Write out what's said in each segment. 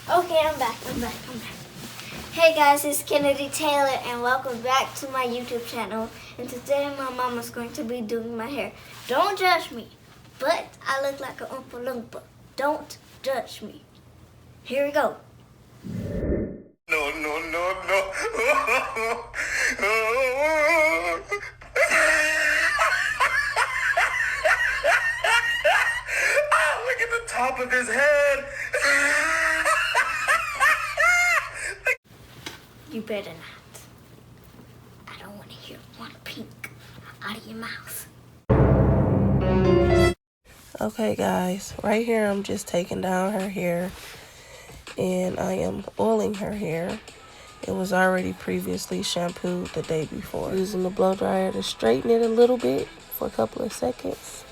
Okay, I'm back. Hey guys, it's Kennedy Taylor and welcome back to my YouTube channel. And today my mama's going to be doing my hair. Don't judge me, but I look like an Oompa Loompa. Don't judge me. Here we go. No. Look at the top of his head. You better not. I don't want to hear one pink out of your mouth. Okay guys, right here I'm just taking down her hair and I am oiling her hair. It was already previously shampooed the day before. Using the blow dryer to straighten it a little bit for a couple of seconds.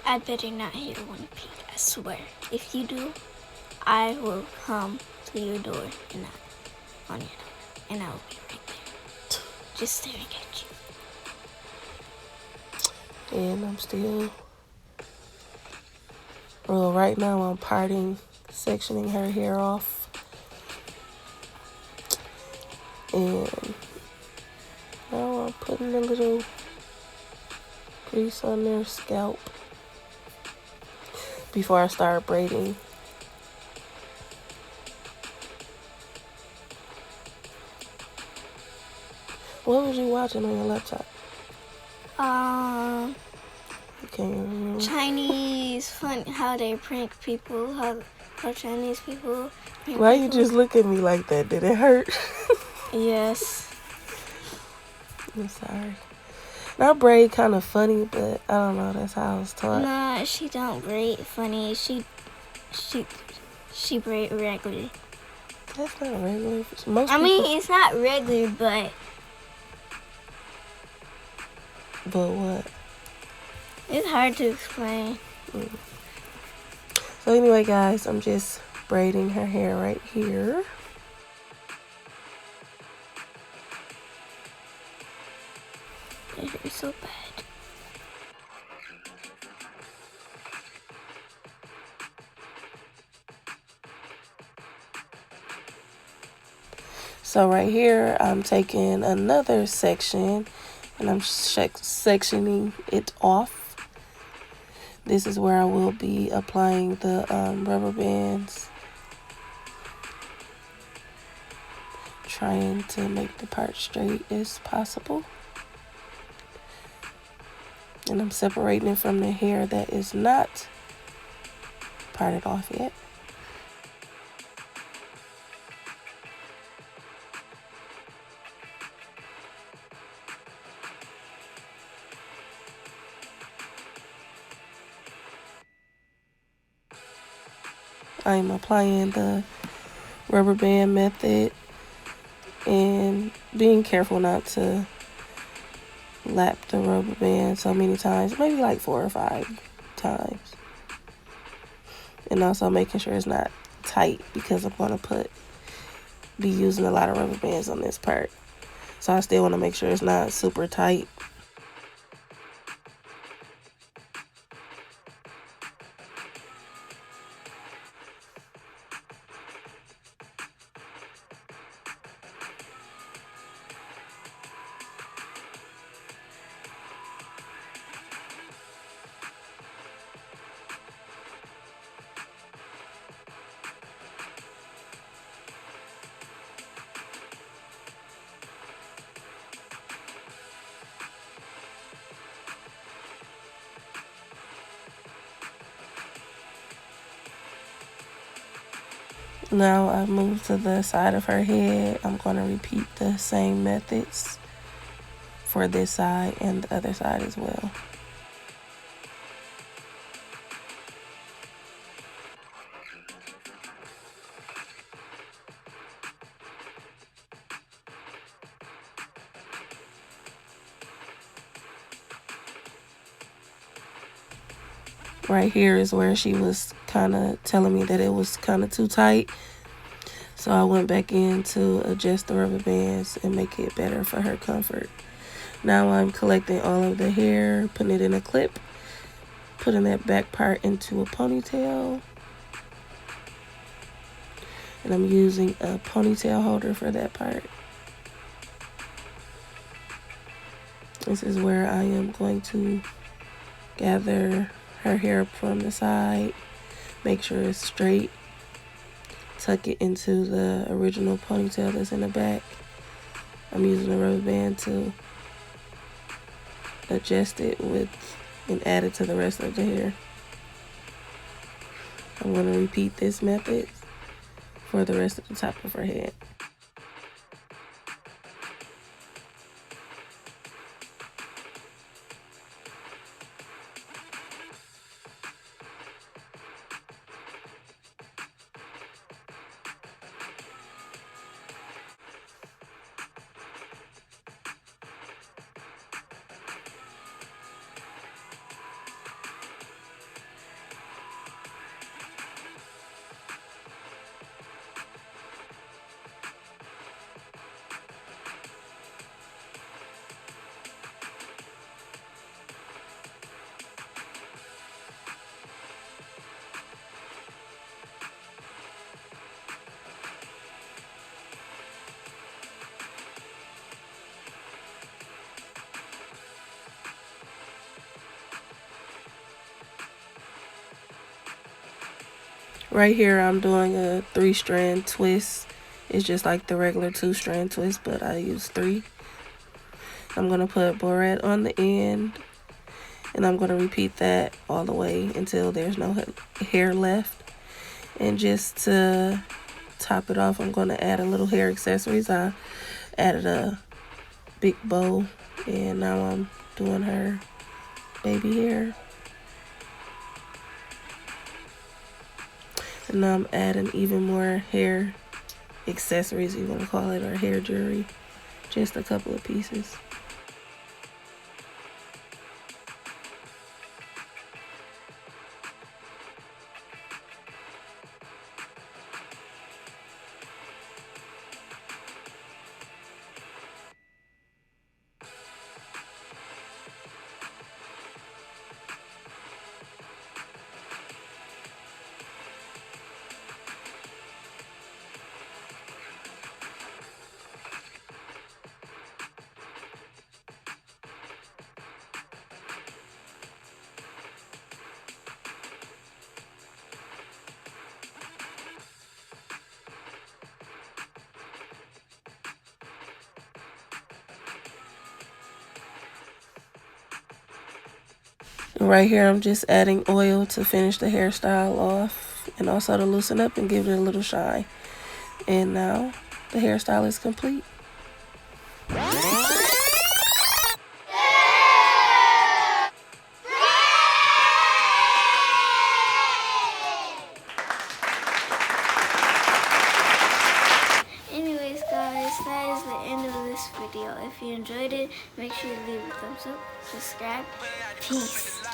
I better not hear one pink, I swear. If you do, I will come to your door and knock on your door. And I will be right there, just staring at you. And I'm still, well, right now I'm sectioning her hair off. And now I'm putting a little grease on their scalp before I start braiding. What was you watching on your laptop? Can't remember. Chinese fun, how they prank people, how Chinese people prank Why people. you just look at me like that? Did it hurt? Yes. I'm sorry. Now braid kind of funny, but I don't know. That's how I was taught. Nah, she don't braid funny. She braid regular. That's not regular. I mean, it's not regular, but what? it's hard to explain. So anyway, guys, I'm just braiding her hair right here. It hurts so bad. So right here, I'm taking another section and I'm sectioning it off. This is where I will be applying the rubber bands. Trying to make the part straight as possible. And I'm separating it from the hair that is not parted off yet. I'm applying the rubber band method and being careful not to lap the rubber band so many times, maybe like 4 or 5 times. And also making sure it's not tight because I'm going to be using a lot of rubber bands on this part. So I still want to make sure it's not super tight. Now I've moved to the side of her head. I'm going to repeat the same methods for this side and the other side as well. Right here is where she was kind of telling me that it was kind of too tight. So I went back in to adjust the rubber bands and make it better for her comfort. Now I'm collecting all of the hair, putting it in a clip, putting that back part into a ponytail. And I'm using a ponytail holder for that part. This is where I am going to gather her hair up from the side, make sure it's straight, tuck it into the original ponytail that's in the back. I'm using a rubber band to adjust it with and add it to the rest of the hair. I'm going to repeat this method for the rest of the top of her head. Right here I'm doing a 3-strand twist. It's just like the regular 2-strand twist, but I use 3. I'm going to put barrette on the end, and I'm going to repeat that all the way until there's no hair left. And just to top it off, I'm going to add a little hair accessories. I added a big bow, and now I'm doing her baby hair. And now I'm adding even more hair accessories, you want to call it, or hair jewelry. Just a couple of pieces. Right here, I'm just adding oil to finish the hairstyle off and also to loosen up and give it a little shine. And now the hairstyle is complete. Anyways, guys, that is the end of this video. If you enjoyed it, make sure you leave a thumbs up, subscribe. Peace.